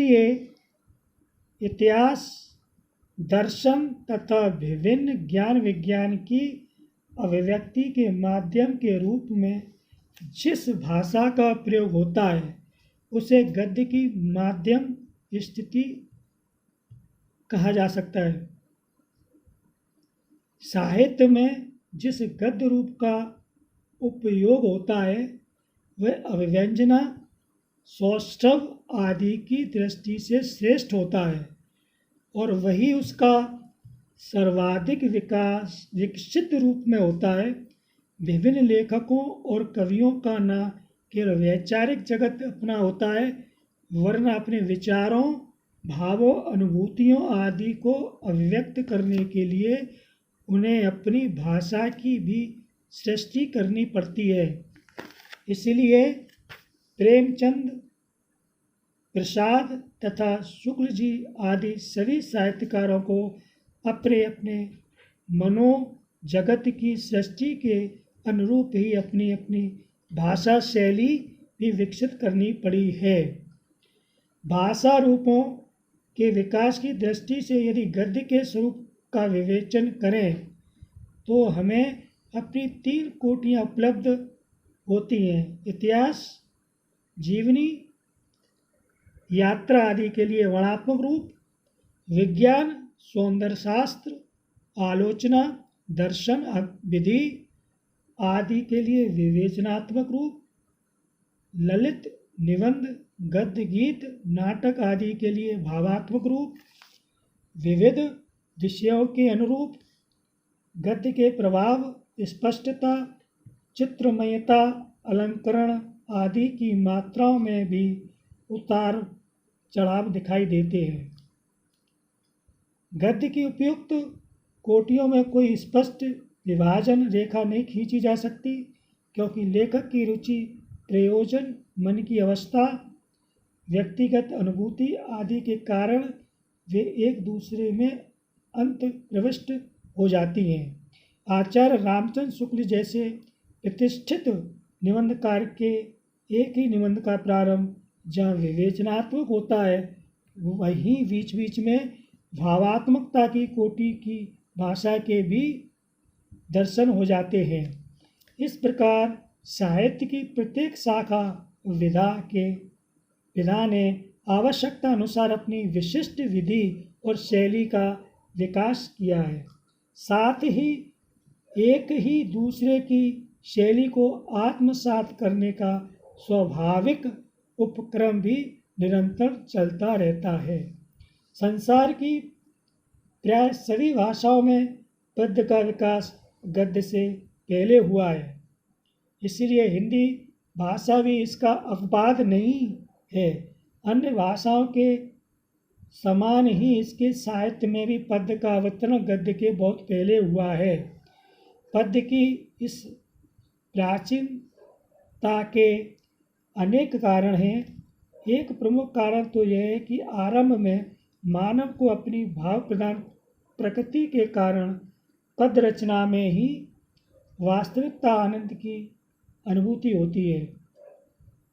इसलिए इतिहास, दर्शन तथा विभिन्न ज्ञान विज्ञान की अभिव्यक्ति के माध्यम के रूप में जिस भाषा का प्रयोग होता है उसे गद्य की माध्यम स्थिति कहा जा सकता है। साहित्य में जिस गद्य रूप का उपयोग होता है वह अभिव्यंजना, सौष्ठव आदि की दृष्टि से श्रेष्ठ होता है और वही उसका सर्वाधिक विकसित रूप में होता है। विभिन्न लेखकों और कवियों का न केवल वैचारिक जगत अपना होता है वरन अपने विचारों, भावों, अनुभूतियों आदि को अभिव्यक्त करने के लिए उन्हें अपनी भाषा की भी सृष्टि करनी पड़ती है। इसलिए प्रेमचंद, प्रसाद तथा शुक्ल जी आदि सभी साहित्यकारों को अपने अपने मनोजगत की सृष्टि के अनुरूप ही अपनी अपनी भाषा शैली भी विकसित करनी पड़ी है। भाषा रूपों के विकास की दृष्टि से यदि गद्य के स्वरूप का विवेचन करें तो हमें अपनी 3 कोटियाँ उपलब्ध होती हैं। इतिहास, जीवनी, यात्रा आदि के लिए वर्णनात्मक रूप, विज्ञान, सौंदर्य शास्त्र, आलोचना, दर्शन, विधि आदि के लिए विवेचनात्मक रूप, ललित, निबंध, गद्य, गीत, नाटक आदि के लिए भावात्मक रूप, विविध विषयों के अनुरूप गद्य के प्रभाव, स्पष्टता, चित्रमयता, अलंकरण आदि की मात्राओं में भी उतार चढ़ाव दिखाई देते हैं। गद्य की उपयुक्त कोटियों में कोई स्पष्ट विभाजन रेखा नहीं खींची जा सकती क्योंकि लेखक की रुचि, प्रयोजन, मन की अवस्था, व्यक्तिगत अनुभूति आदि के कारण वे एक दूसरे में अंतर्प्रविष्ट हो जाती हैं। आचार्य रामचंद्र शुक्ल जैसे प्रतिष्ठित निबंधकार के एक ही निबंध का प्रारंभ जहाँ विवेचनात्मक होता है वहीं बीच बीच में भावात्मकता की कोटि की भाषा के भी दर्शन हो जाते हैं। इस प्रकार साहित्य की प्रत्येक शाखा विधा ने आवश्यकता अनुसार अपनी विशिष्ट विधि और शैली का विकास किया है। साथ ही एक ही दूसरे की शैली को आत्मसात करने का स्वाभाविक उपक्रम भी निरंतर चलता रहता है। संसार की प्राय सभी भाषाओं में पद्य का विकास गद्य से पहले हुआ है, इसलिए हिंदी भाषा भी इसका अपवाद नहीं है। अन्य भाषाओं के समान ही इसके साहित्य में भी पद्य का अवतरण गद्य के बहुत पहले हुआ है। पद्य की इस प्राचीनता के अनेक कारण हैं। एक प्रमुख कारण तो यह है कि आरंभ में मानव को अपनी भाव प्रधान प्रकृति के कारण पद्य रचना में ही वास्तविकता आनंद की अनुभूति होती है।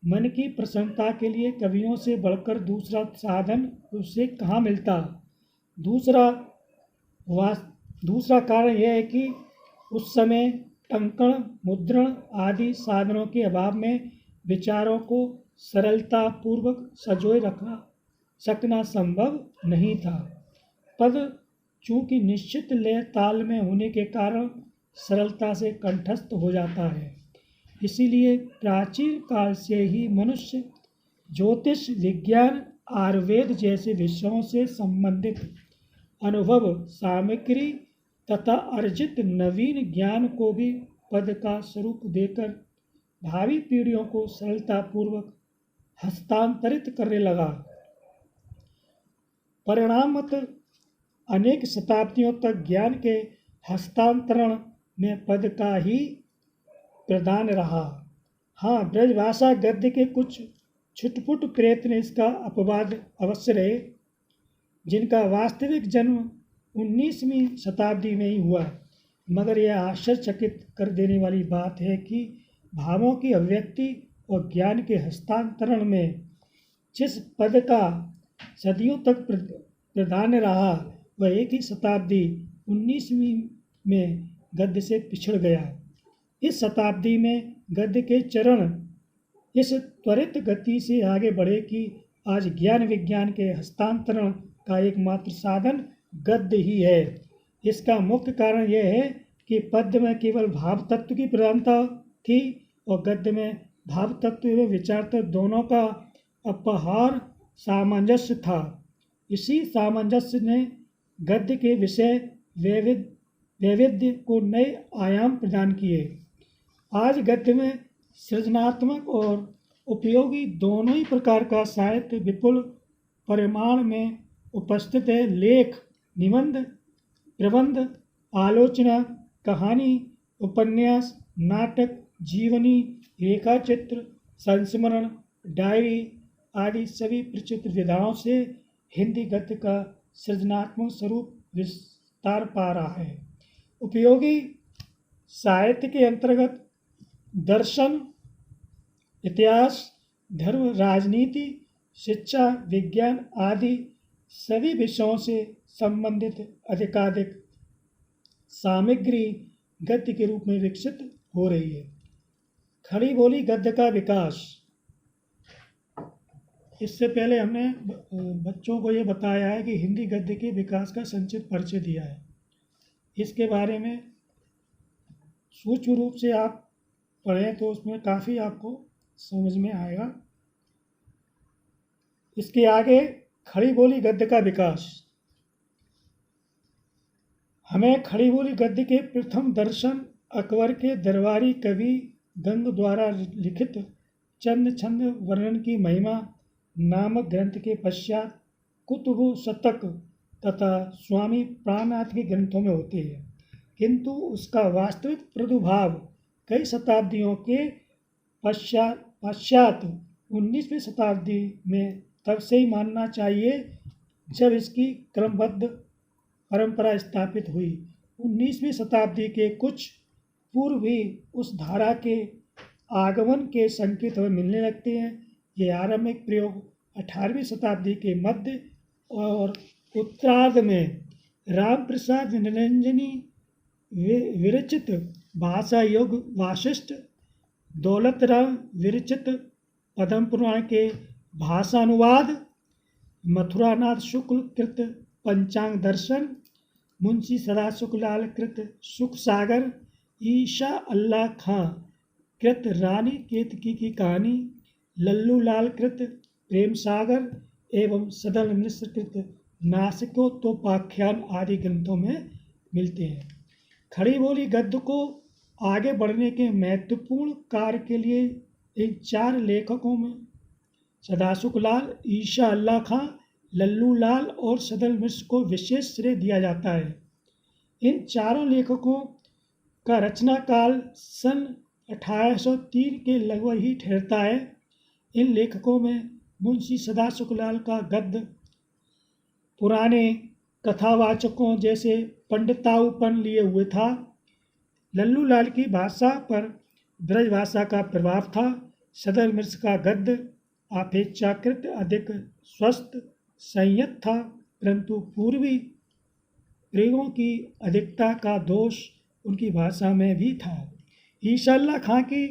मन की प्रसन्नता के लिए कवियों से बढ़कर दूसरा साधन उसे कहाँ मिलता। दूसरा कारण यह है कि उस समय टंकण, मुद्रण आदि साधनों के अभाव में विचारों को सरलता पूर्वक संजोए रखना सकना संभव नहीं था। पद चूँकि निश्चित लय ताल में होने के कारण सरलता से कंठस्थ हो जाता है, इसीलिए प्राचीन काल से ही मनुष्य ज्योतिष, विज्ञान, आयुर्वेद जैसे विषयों से संबंधित अनुभव सामग्री तथा अर्जित नवीन ज्ञान को भी पद का स्वरूप देकर भावी पीढ़ियों को सरलतापूर्वक हस्तांतरित करने लगा। परिणामतः अनेक शताब्दियों तक ज्ञान के हस्तांतरण में पद का ही प्रदान रहा। हाँ, ब्रजभाषा गद्य के कुछ छुटपुट प्रयत्न इसका अपवाद अवश्य रहे, जिनका वास्तविक जन्म 19वीं शताब्दी में ही हुआ। मगर यह आश्चर्यचकित कर देने वाली बात है कि भावों की अभिव्यक्ति और ज्ञान के हस्तांतरण में जिस पद का सदियों तक प्राधान्य रहा, वह एक ही शताब्दी 19वीं में गद्य से पिछड़ गया। इस शताब्दी में गद्य के चरण इस त्वरित गति से आगे बढ़े कि आज ज्ञान विज्ञान के हस्तांतरण का एकमात्र साधन गद्य ही है। इसका मुख्य कारण यह है कि पद्य में केवल भाव तत्व की प्रधानता थी और गद्य में भाव तत्व एवं विचार तत्व दोनों का अपहार सामंजस्य था। इसी सामंजस्य ने गद्य के विषय वैविध्य को नए आयाम प्रदान किए। आज गद्य में सृजनात्मक और उपयोगी दोनों ही प्रकार का साहित्य विपुल परिमाण में उपस्थित है। लेख, निबंध, प्रबंध, आलोचना, कहानी, उपन्यास, नाटक, जीवनी, रेखाचित्र, संस्मरण, डायरी आदि सभी प्रचलित विधाओं से हिंदी गद्य का सृजनात्मक स्वरूप विस्तार पा रहा है। उपयोगी साहित्य के अंतर्गत दर्शन, इतिहास, धर्म, राजनीति, शिक्षा, विज्ञान आदि सभी विषयों से संबंधित अधिकाधिक सामग्री गद्य के रूप में विकसित हो रही है। खड़ी बोली गद्य का विकास। इससे पहले हमने बच्चों को ये बताया है कि हिंदी गद्य के विकास का संक्षिप्त परिचय दिया है। इसके बारे में सूक्ष्म रूप से आप पढ़ें तो उसमें काफ़ी आपको समझ में आएगा। इसके आगे खड़ी बोली गद्य का विकास। हमें खड़ी बोली गद्य के प्रथम दर्शन अकबर के दरबारी कवि गंग द्वारा लिखित चंद छंद वर्णन की महिमा नामक ग्रंथ के पश्चात कुतुब शतक तथा स्वामी प्राणनाथ के ग्रंथों में होती है, किंतु उसका वास्तविक प्रादुर्भाव कई शताब्दियों के पश्चात 19वीं शताब्दी में तब से ही मानना चाहिए जब इसकी क्रमबद्ध परंपरा स्थापित हुई। 19वीं शताब्दी के कुछ पूर्व भी उस धारा के आगमन के संकेत हमें मिलने लगते हैं। ये आरंभिक प्रयोग 18वीं शताब्दी के मध्य और उत्तरार्ध में रामप्रसाद निरंजनी विरचित भाषा योग वाशिष्ठ, दौलतराम विरचित पद्म पुराण के भाषानुवाद, मथुरानाथ शुक्ल कृत पंचांग दर्शन, मुंशी सदा सुखलाल कृत सुख सागर, ईशा अल्लाह खां कृत रानी केतकी की कहानी, लल्लू लाल कृत प्रेम सागर एवं सदल मिश्र कृत नासिकोत्तोपाख्यान आदि ग्रंथों में मिलते हैं। खड़ी बोली गद्य को आगे बढ़ने के महत्वपूर्ण कार्य के लिए इन 4 लेखकों में सदासुख लाल, ईशा अल्लाह खां, लल्लू लाल और सदल मिश्र को विशेष श्रेय दिया जाता है। इन चारों लेखकों का रचना काल सन 1803 के लगभग ही ठहरता है। इन लेखकों में मुंशी सदासुख लाल का गद्य पुराने कथावाचकों जैसे पंडिताऊपन लिए हुए था। लल्लू लाल की भाषा पर ब्रज भाषा का प्रभाव था। सदल मिश्र का गद्य अपेक्षाकृत अधिक स्वस्थ संयत था, परंतु पूर्वी प्रयोगों की अधिकता का दोष उनकी भाषा में भी था। ईशा अल्लाह खां की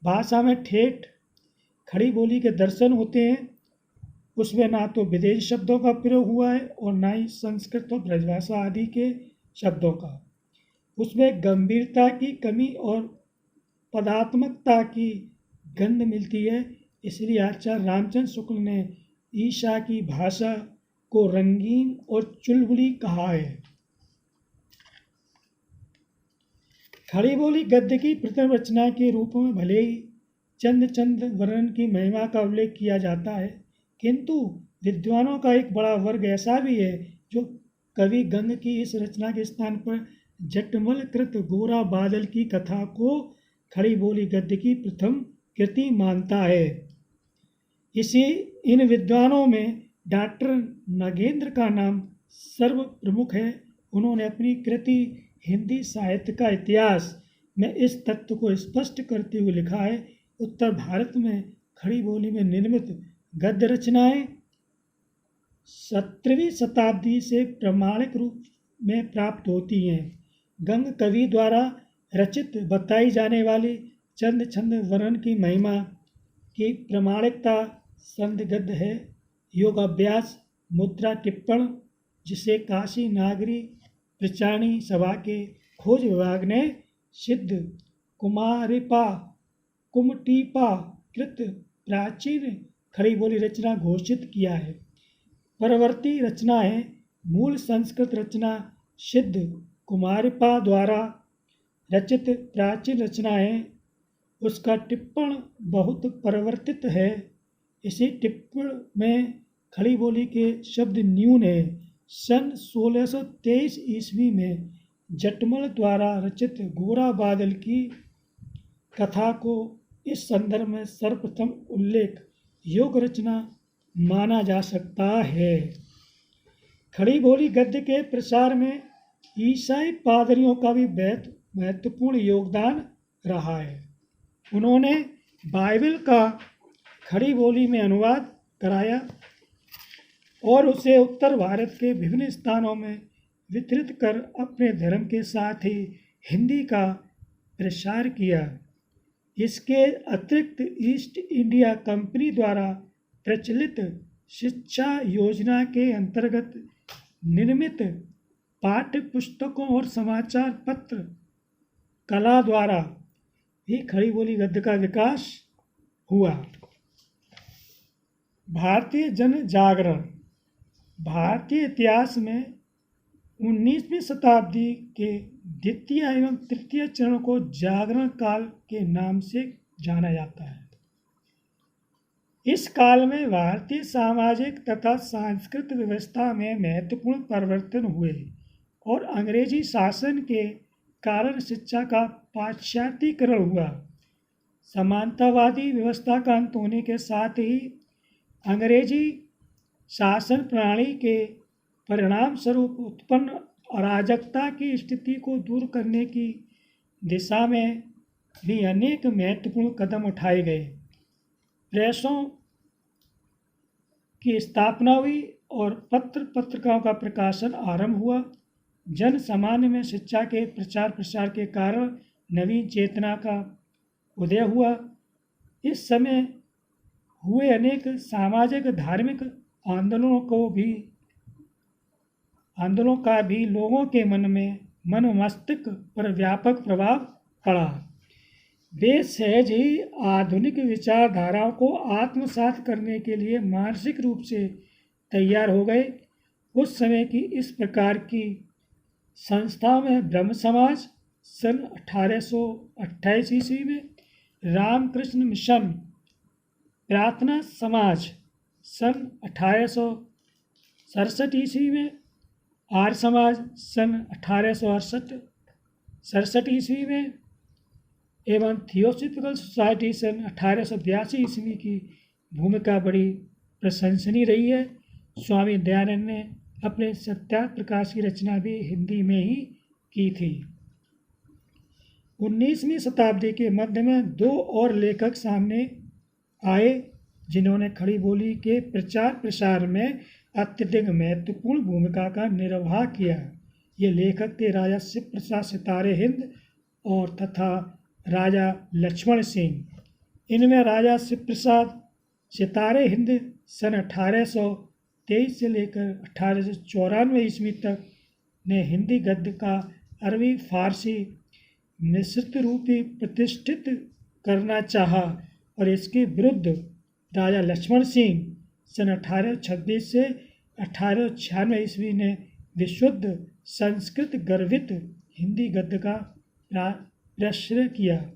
भाषा में ठेठ खड़ी बोली के दर्शन होते हैं। उसमें ना तो विदेशी शब्दों का प्रयोग हुआ है और ना ही संस्कृत और ब्रजभाषा आदि के शब्दों का। उसमें गंभीरता की कमी और पदात्मकता की गंध मिलती है। इसलिए आचार्य रामचंद्र शुक्ल ने ईशा की भाषा को रंगीन और चुलबुली कहा है। खड़ी बोली गद्य की प्रथम रचना के रूप में भले ही चंद वर्णन की महिमा का उल्लेख किया जाता है, किंतु विद्वानों का एक बड़ा वर्ग ऐसा भी है जो कवि गंग की इस रचना के स्थान पर जटमल कृत गोरा बादल की कथा को खड़ी बोली गद्य की प्रथम कृति मानता है। इन विद्वानों में डॉक्टर नागेंद्र का नाम सर्व प्रमुख है। उन्होंने अपनी कृति हिंदी साहित्य का इतिहास में इस तथ्य को स्पष्ट करते हुए लिखा है, उत्तर भारत में खड़ी बोली में निर्मित गद्य रचनाएं 17वीं शताब्दी से प्रमाणिक रूप में प्राप्त होती हैं। गंग कवि द्वारा रचित बताई जाने वाली चंद छंद वर्णन की महिमा की प्रमाणिकता संदिग्ध है। योगाभ्यास मुद्रा टिप्पण, जिसे काशी नागरी प्रचारणी सभा के खोज विभाग ने सिद्ध कुमारिपा कुमटीपा कृत प्राचीन खड़ी बोली रचना घोषित किया है। परवर्ती रचनाएं मूल संस्कृत रचना सिद्ध कुमारिपा द्वारा रचित प्राचीन रचनाएं, उसका टिप्पण बहुत परिवर्तित है। इसी टिप्पण में खड़ी बोली के शब्द न्यून है। सन 1623 ईस्वी में जटमल द्वारा रचित गोरा बादल की कथा को इस संदर्भ में सर्वप्रथम उल्लेख योग्य रचना माना जा सकता है। खड़ी बोली गद्य के प्रसार में ईसाई पादरियों का भी महत्वपूर्ण योगदान रहा है। उन्होंने बाइबल का खड़ी बोली में अनुवाद कराया और उसे उत्तर भारत के विभिन्न स्थानों में वितरित कर अपने धर्म के साथ ही हिंदी का प्रसार किया। इसके अतिरिक्त ईस्ट इंडिया कंपनी द्वारा प्रचलित शिक्षा योजना के अंतर्गत निर्मित पाठ्य पुस्तकों और समाचार पत्र कला द्वारा भी खड़ी बोली गद्य का विकास हुआ। भारतीय जन जागरण भारतीय इतिहास में 19वीं शताब्दी के द्वितीय एवं तृतीय चरण को जागरण काल के नाम से जाना जाता है। इस काल में भारतीय सामाजिक तथा सांस्कृतिक व्यवस्था में महत्वपूर्ण परिवर्तन हुए और अंग्रेजी शासन के कारण शिक्षा का पाश्चात्यीकरण हुआ। समानतावादी व्यवस्था का अंत होने के साथ ही अंग्रेजी शासन प्रणाली के परिणाम स्वरूप उत्पन्न अराजकता की स्थिति को दूर करने की दिशा में भी अनेक महत्वपूर्ण कदम उठाए गए। प्रेसों की स्थापना हुई और पत्र पत्रिकाओं का प्रकाशन आरंभ हुआ। जन सामान्य में शिक्षा के प्रचार प्रसार के कारण नवीन चेतना का उदय हुआ। इस समय हुए अनेक सामाजिक धार्मिक आंदोलनों का भी लोगों के मन मस्तिष्क पर व्यापक प्रभाव पड़ा। वे सहज ही आधुनिक विचारधाराओं को आत्मसात करने के लिए मानसिक रूप से तैयार हो गए। उस समय की इस प्रकार की संस्थाओं में ब्रह्म समाज सन 1828 ईस्वी में, रामकृष्ण मिशन, प्रार्थना समाज सन 1867 ईस्वी में, आर्य समाज सन 1867 ईस्वी में एवं थियोसॉफिकल सोसाइटी सन 1882 ईस्वी की भूमिका बड़ी प्रशंसनीय रही है। स्वामी दयानंद ने अपने सत्यार्थ प्रकाश की रचना भी हिंदी में ही की थी। 19वीं शताब्दी के मध्य में दो और लेखक सामने आए जिन्होंने खड़ी बोली के प्रचार प्रसार में अत्यधिक महत्वपूर्ण भूमिका का निर्वाह किया। ये लेखक थे राजा शिव प्रसाद सितारे हिंद और तथा राजा लक्ष्मण सिंह। इनमें राजा शिव प्रसाद सितारे हिंद सन 1823 से लेकर 1894 ईस्वी तक ने हिंदी गद्य का अरबी फारसी मिश्रित रूप ही प्रतिष्ठित करना चाहा और इसके विरुद्ध राजा लक्ष्मण सिंह सन 1826 से 1896 ईस्वी ने विशुद्ध संस्कृत गर्भित हिंदी गद्य का प्रश्रय किया।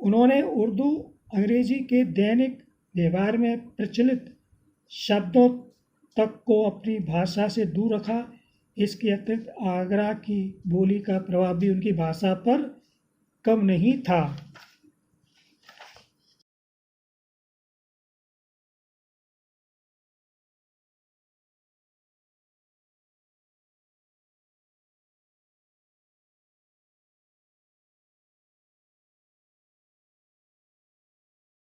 उन्होंने उर्दू अंग्रेजी के दैनिक व्यवहार में प्रचलित शब्दों तक को अपनी भाषा से दूर रखा। इसके अतिरिक्त आगरा की बोली का प्रभाव भी उनकी भाषा पर कम नहीं था।